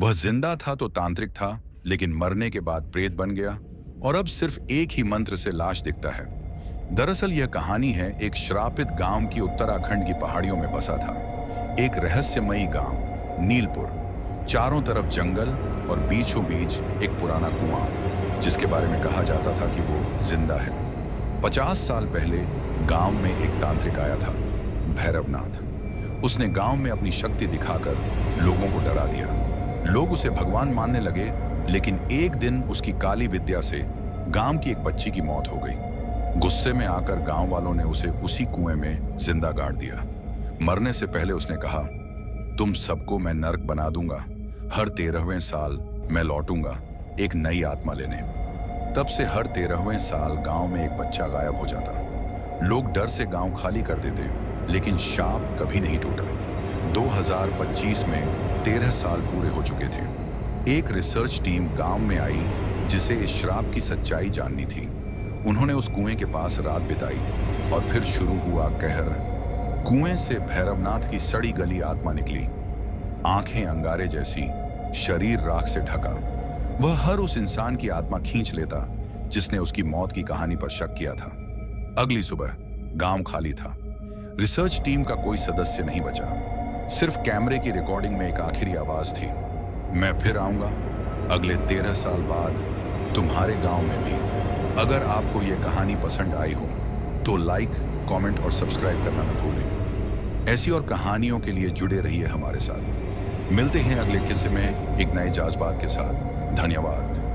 वह जिंदा था तो तांत्रिक था, लेकिन मरने के बाद प्रेत बन गया और अब सिर्फ एक ही मंत्र से लाश दिखता है। दरअसल यह कहानी है एक श्रापित गांव की। उत्तराखंड की पहाड़ियों में बसा था एक रहस्यमयी गांव, नीलपुर। चारों तरफ जंगल और बीचों बीच एक पुराना कुआं, जिसके बारे में कहा जाता था कि वो जिंदा है। 50 साल पहले गांव में एक तांत्रिक आया था, भैरवनाथ। उसने गांव में अपनी शक्ति दिखाकर लोगों को डरा दिया। लोग उसे भगवान मानने लगे, लेकिन एक दिन उसकी काली विद्या से गांव की एक बच्ची की मौत हो गई। गुस्से में आकर गांव वालों ने उसे उसी कुएं में जिंदा गाड़ दिया। मरने से पहले उसने कहा, तुम सबको मैं नर्क बना दूंगा। हर 13वें साल मैं लौटूंगा एक नई आत्मा लेने। तब से हर 13वें साल गांव में एक बच्चा गायब हो जाता। लोग डर से गांव खाली कर देते, लेकिन शाप कभी नहीं टूटा। 2025 में 13 साल पूरे हो चुके थे। एक रिसर्च टीम गांव में आई जिसे इस श्राप की सच्चाई जाननी थी। उन्होंने उस कुएं के पास रात बिताई और फिर शुरू हुआ कहर। कुएं से भैरवनाथ की सड़ी गली आत्मा निकली, आंखें अंगारे जैसी, शरीर राख से ढका। वह हर उस इंसान की आत्मा खींच लेता जिसने उसकी मौत की कहानी पर शक किया था। अगली सुबह गांव खाली था। रिसर्च टीम का कोई सदस्य नहीं बचा। सिर्फ कैमरे की रिकॉर्डिंग में एक आखिरी आवाज थी, मैं फिर आऊंगा अगले 13 साल बाद तुम्हारे गांव में भी। अगर आपको यह कहानी पसंद आई हो तो लाइक, कमेंट और सब्सक्राइब करना न भूलें। ऐसी और कहानियों के लिए जुड़े रहिए हमारे साथ। मिलते हैं अगले किस्से में एक नए जज्बात के साथ। धन्यवाद।